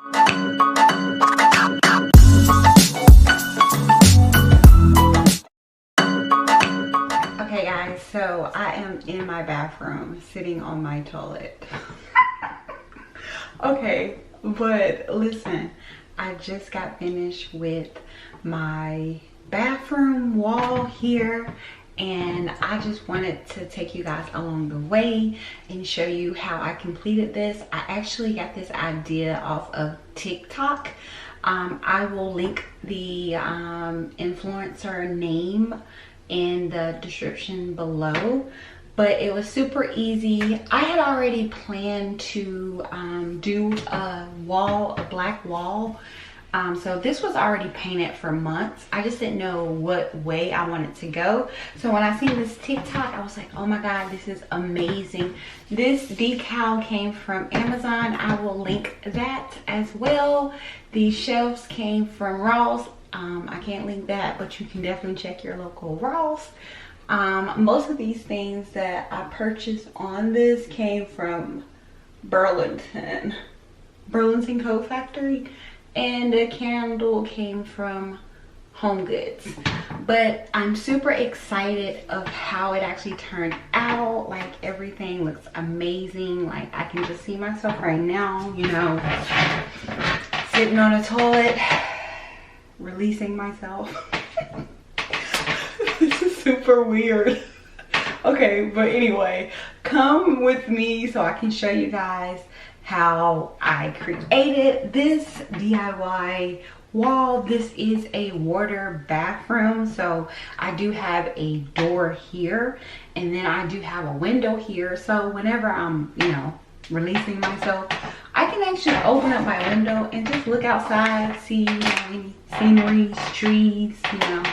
Okay guys, so I am in my bathroom sitting on my toilet. Okay, but listen, I just got finished with my bathroom wall here, and I just wanted to take you guys along the way and show you how I completed this. I actually got this idea off of TikTok. I will link the influencer name in the description below, but it was super easy. I had already planned to do a black wall. So this was already painted for months. I just didn't know what way I wanted to go. So when I seen this TikTok, I was like, oh my God, this is amazing. This decal came from Amazon. I will link that as well. These shelves came from Ross. I can't link that, but you can definitely check your local Ross. Most of these things that I purchased on this came from Burlington Coat Factory, and the candle came from Home Goods. But I'm super excited of how it actually turned out. Like, everything looks amazing. Like, I can just see myself right now, you know, sitting on a toilet, releasing myself. This is super weird. Okay, but anyway, come with me so I can show you guys how I created this DIY wall. This is a water bathroom, so I do have a door here, and then I do have a window here. So whenever I'm, you know, releasing myself, I can actually open up my window and just look outside, see, you know, any scenery, trees, you know.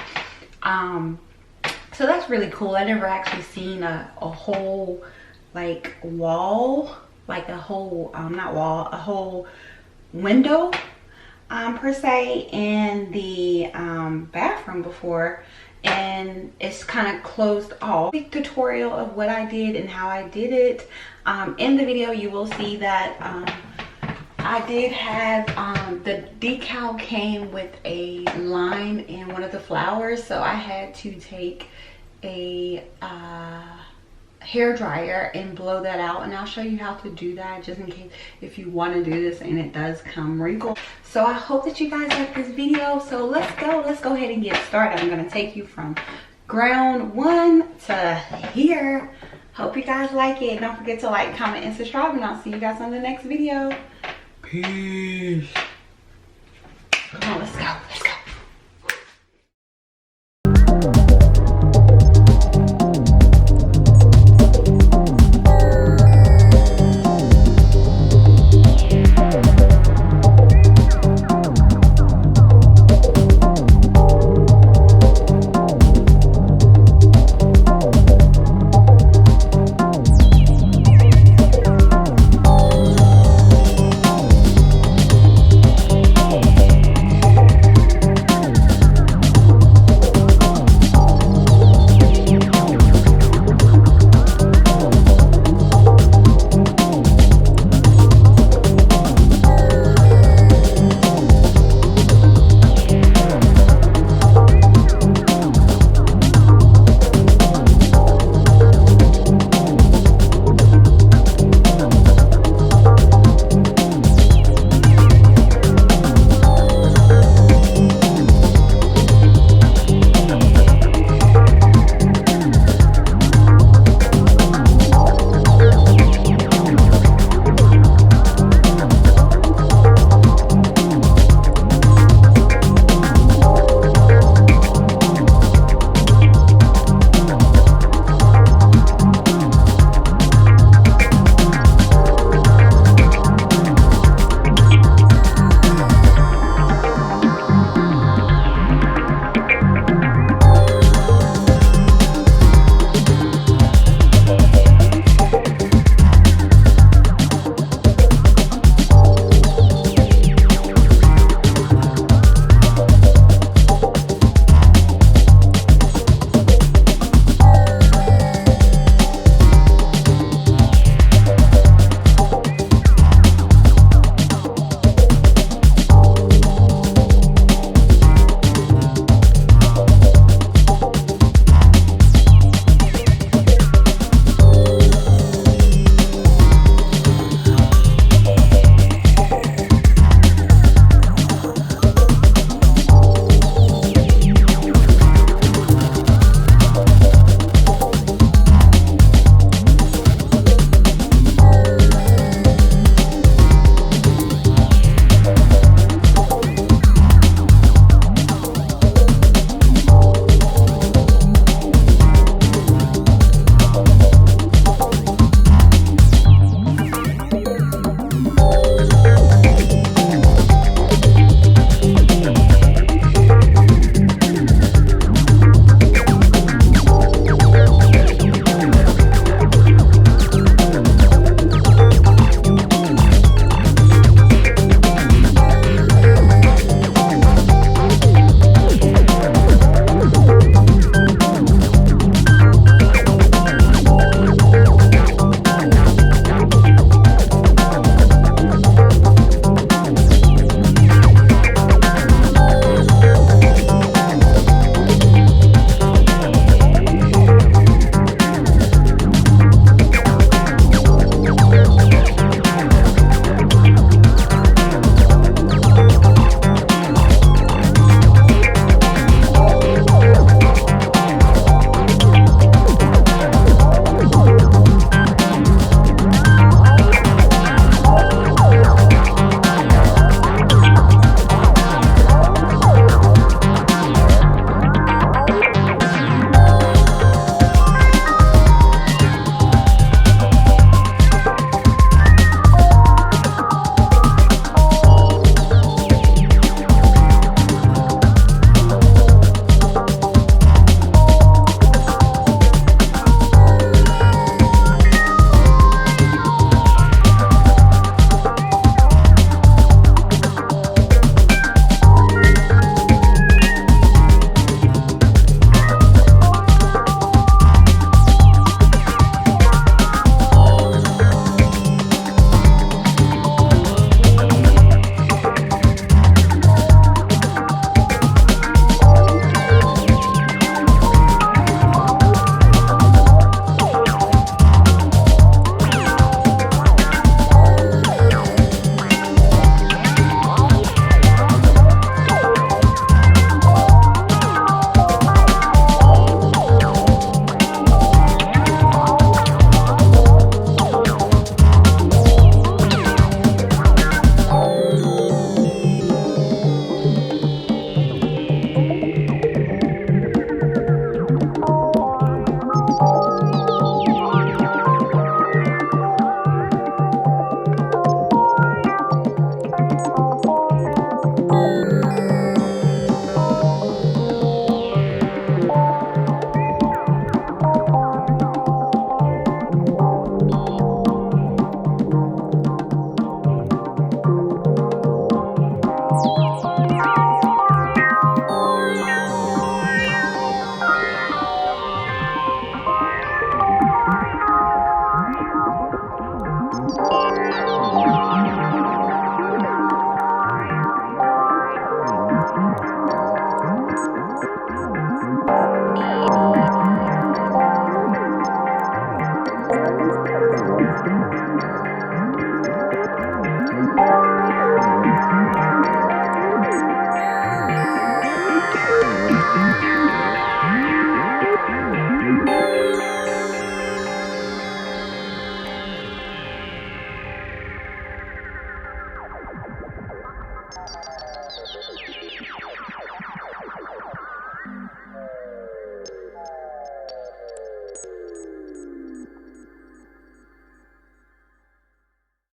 So that's really cool. I never actually seen a whole like wall, like a whole not wall, a whole window per se in the bathroom before, and it's kind of closed off. Quick tutorial of what I did and how I did it. In the video you will see that I did have the decal came with a line in one of the flowers, so I had to take a hair dryer and blow that out, and I'll show you how to do that just in case if you want to do this and it does come wrinkled. So I hope that you guys like this video. So let's go ahead and get started. I'm going to take you from ground one to here. Hope you guys like it. Don't forget to like, comment, and subscribe, and I'll see you guys on the next video. Peace.